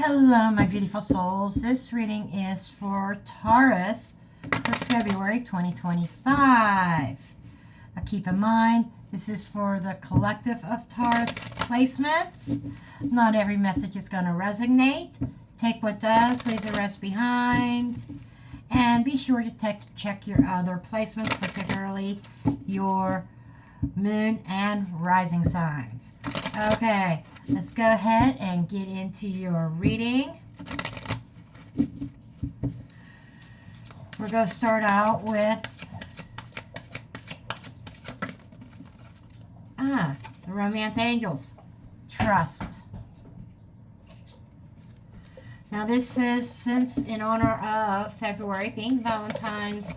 Hello, my beautiful souls. This reading is for Taurus for February 2025. Keep in mind, this is for the collective of Taurus placements. Not every message is going to resonate. Take what does, leave the rest behind. And be sure to check your other placements, particularly your moon and rising signs. Okay, let's go ahead and get into your reading. We're going to start out with the Romance Angels. Trust. Now this is since in honor of February being Valentine's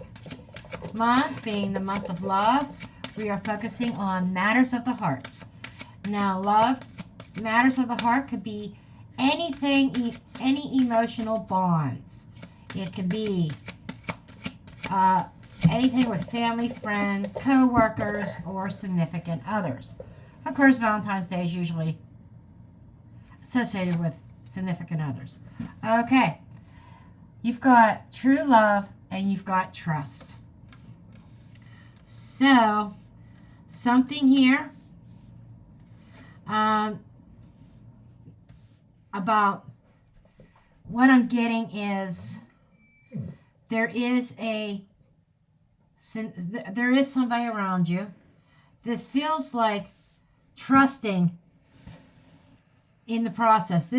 month, being the month of love, we are focusing on matters of the heart. Now, love, matters of the heart could be anything, any emotional bonds. It could be anything with family, friends, co-workers, or significant others. Of course, Valentine's Day is usually associated with significant others. Okay, you've got true love and you've got trust. So, something here about what I'm getting is there is somebody around you. This feels like trusting in the process.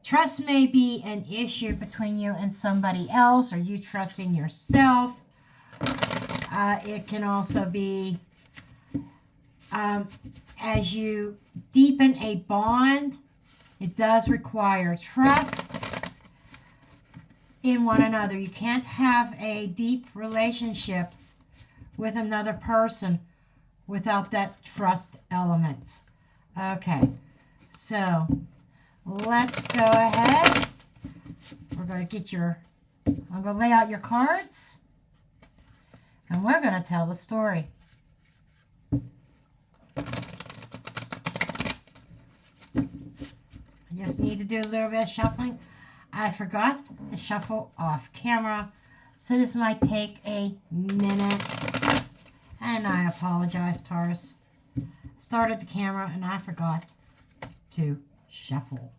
Trust may be an issue between you and somebody else, or you trusting yourself. It can also be as you deepen a bond, it does require trust in one another. You can't have a deep relationship with another person without that trust element. Okay, so let's go ahead. We're going to get I'm going to lay out your cards. And we're going to tell the story. I just need to do a little bit of shuffling. I forgot to shuffle off camera, so this might take a minute. And I apologize, Taurus. Started the camera and I forgot to shuffle.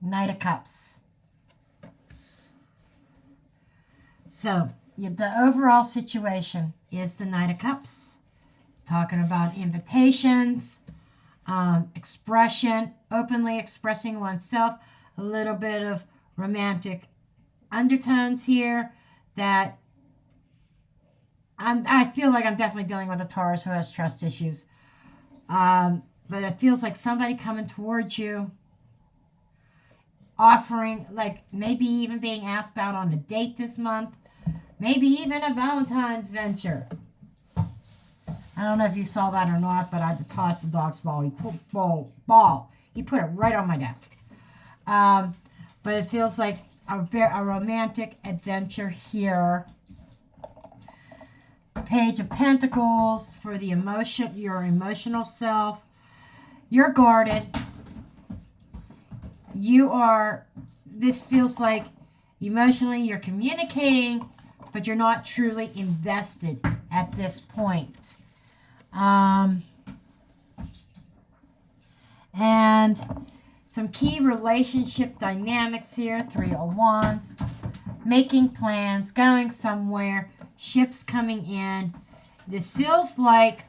Knight of Cups. So, the overall situation is the Knight of Cups. Talking about invitations, expression, openly expressing oneself, a little bit of romantic undertones here that I feel like I'm definitely dealing with a Taurus who has trust issues. But it feels like somebody coming towards you, offering, like maybe even being asked out on a date this month, maybe even a Valentine's venture. I don't know if you saw that or not, but I had to toss the dog's ball. He put it right on my desk. But it feels like a romantic adventure here. Page of Pentacles for the emotion, your emotional self. You're guarded. This feels like emotionally you're communicating, but you're not truly invested at this point. And some key relationship dynamics here. 3 of Wands. Making plans, going somewhere, ships coming in. This feels like,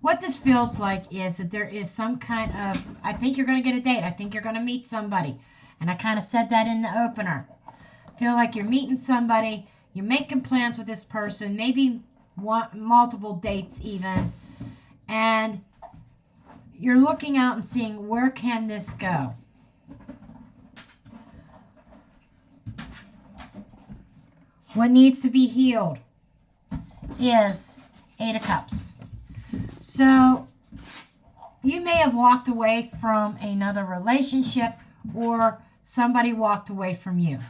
what this feels like is that there is some kind of, I think you're going to get a date. I think you're going to meet somebody. And I kind of said that in the opener. Feel like you're meeting somebody. You're making plans with this person. Maybe multiple dates even. And you're looking out and seeing, where can this go? What needs to be healed is 8 of Cups. So you may have walked away from another relationship, or somebody walked away from you.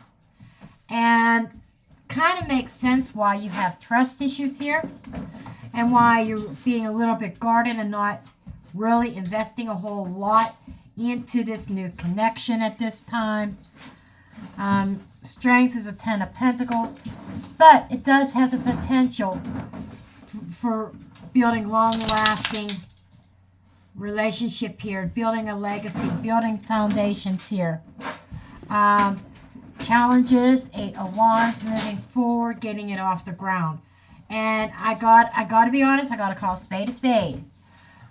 And kind of makes sense why you have trust issues here, and why you're being a little bit guarded and not really investing a whole lot into this new connection at this time. Strength is a 10 of Pentacles, but it does have the potential for building long-lasting relationship here, building a legacy, building foundations here. Challenges, 8 of Wands, moving forward, getting it off the ground. And I got to be honest, I got to call a spade a spade.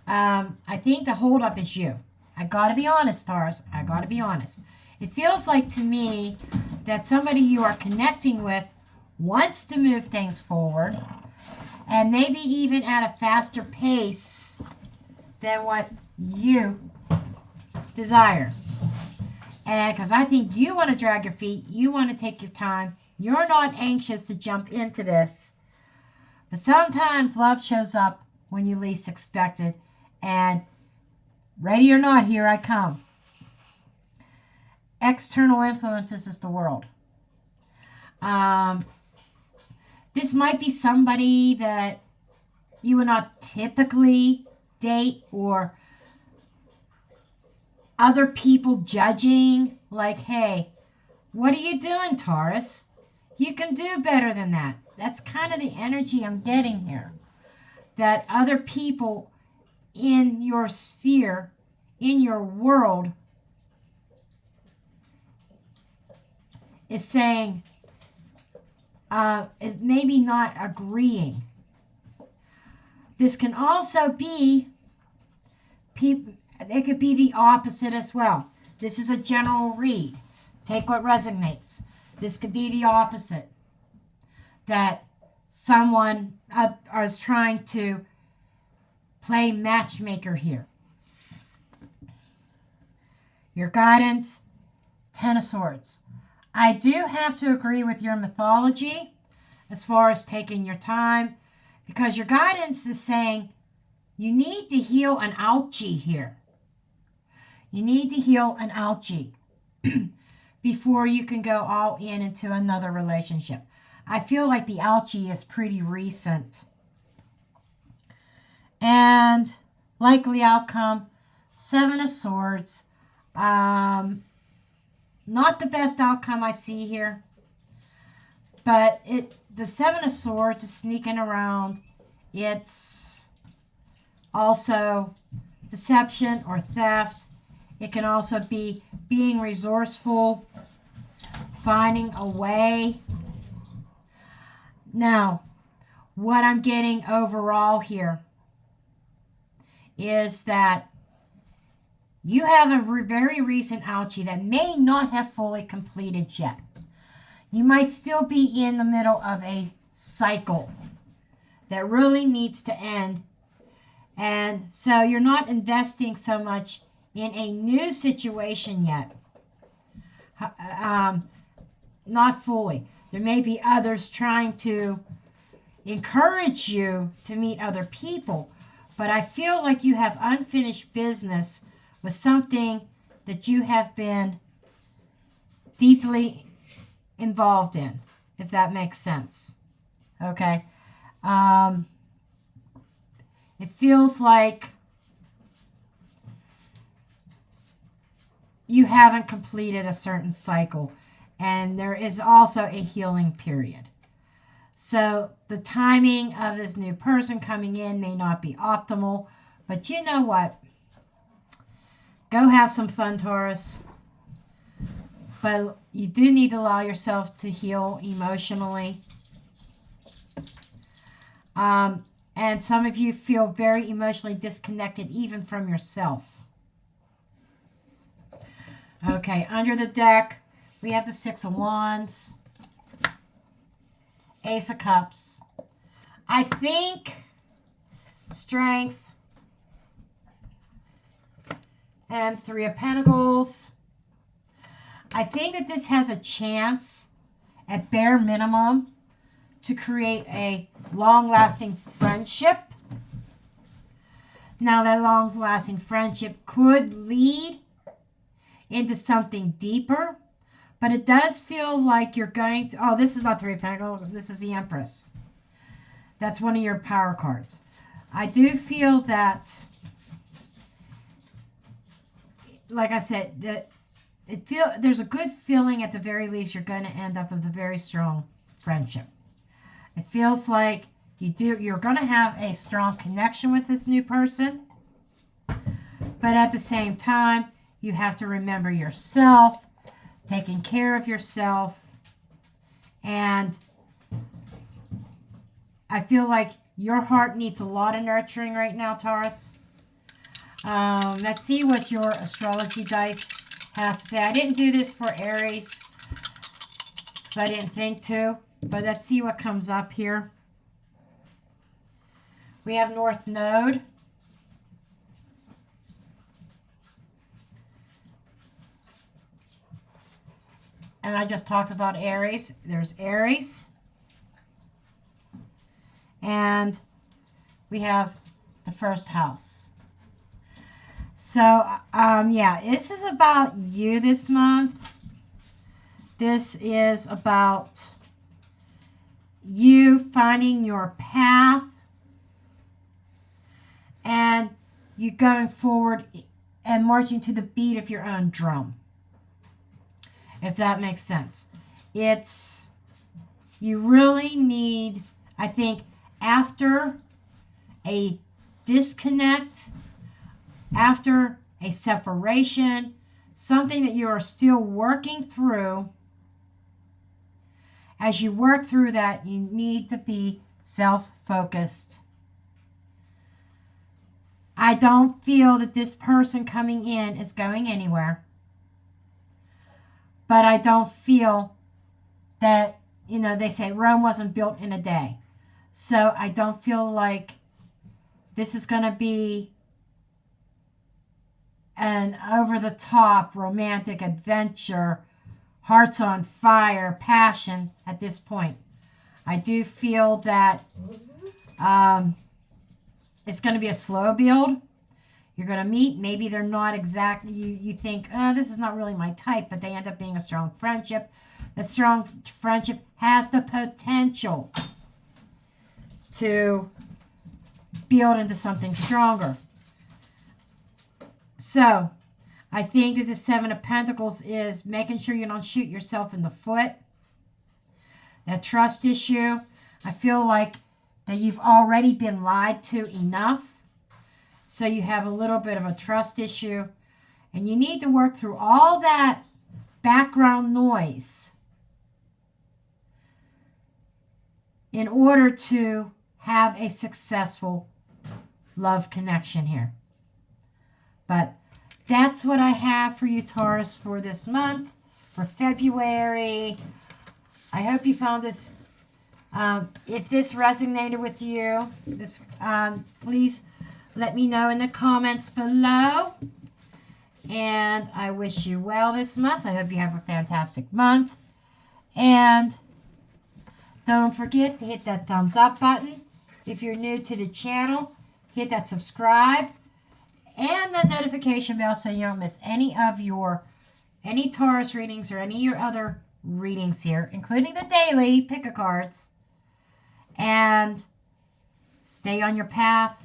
I think the holdup is you. I got to be honest, Taurus. I got to be honest. It feels like to me that somebody you are connecting with wants to move things forward, and maybe even at a faster pace than what you desire. And because I think you want to drag your feet, you want to take your time, you're not anxious to jump into this. But sometimes love shows up when you least expect it, and ready or not, here I come. External influences is the world. This might be somebody that you would not typically date, or other people judging, like, hey, what are you doing, Taurus? You can do better than that. That's kind of the energy I'm getting here. That other people in your sphere, in your world, is saying, is maybe not agreeing. This can also be people. It could be the opposite as well. This is a general read. Take what resonates. This could be the opposite. That someone is trying to play matchmaker here. Your guidance, 10 of Swords. I do have to agree with your mythology as far as taking your time, because your guidance is saying you need to heal an ouchie here. You need to heal an ouchie before you can go all in into another relationship. I feel like the ouchie is pretty recent. And likely outcome, 7 of Swords. Not the best outcome I see here. But the 7 of Swords is sneaking around. It's also deception or theft. It can also be being resourceful, finding a way. Now, what I'm getting overall here is that you have a very recent ouchie that may not have fully completed yet. You might still be in the middle of a cycle that really needs to end. And so you're not investing so much in a new situation yet. Not fully. There may be others trying to encourage you to meet other people, but I feel like you have unfinished business with something that you have been deeply involved in, if that makes sense. Okay. It feels like you haven't completed a certain cycle, and there is also a healing period. So the timing of this new person coming in may not be optimal, but you know what? Go have some fun, Taurus. But you do need to allow yourself to heal emotionally. And some of you feel very emotionally disconnected even from yourself. Okay, under the deck, we have the 6 of Wands, Ace of Cups. I think Strength and 3 of Pentacles. I think that this has a chance, at bare minimum, to create a long-lasting friendship Now, that long-lasting friendship could lead into something deeper, but it does feel like you're going to... Oh, this is not Three of Pentacles. This is the Empress. That's one of your power cards. I do feel that, like I said, that there's a good feeling at the very least you're going to end up with a very strong friendship. It feels like you're going to have a strong connection with this new person, but at the same time, you have to remember yourself, taking care of yourself, and I feel like your heart needs a lot of nurturing right now, Taurus. Let's see what your astrology dice has to say. I didn't do this for Aries because I didn't think to, but let's see what comes up here. We have North Node. And I just talked about Aries. There's Aries. And we have the first house. So, yeah, this is about you this month. This is about you finding your path and you going forward and marching to the beat of your own drum. If that makes sense. You really need, I think, after a disconnect, after a separation, something that you are still working through, as you work through that, you need to be self-focused. I don't feel that this person coming in is going anywhere. But I don't feel that, they say Rome wasn't built in a day. So I don't feel like this is going to be an over-the-top romantic adventure, hearts on fire, passion at this point. I do feel that it's going to be a slow build. You're going to meet. Maybe they're not exactly, you think, this is not really my type, but they end up being a strong friendship. That strong friendship has the potential to build into something stronger. So, I think that the Seven of Pentacles is making sure you don't shoot yourself in the foot. That trust issue, I feel like that you've already been lied to enough. So you have a little bit of a trust issue. And you need to work through all that background noise in order to have a successful love connection here. But that's what I have for you, Taurus, for this month, for February. I hope you found this. If this resonated with you, please let me know in the comments below. And I wish you well this month. I hope you have a fantastic month. And don't forget to hit that thumbs up button. If you're new to the channel, hit that subscribe and that notification bell so you don't miss any Taurus readings or any of your other readings here, including the daily pick-a-cards. And stay on your path.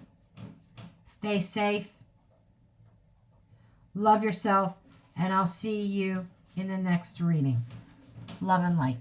Stay safe. Love yourself. And I'll see you in the next reading. Love and light.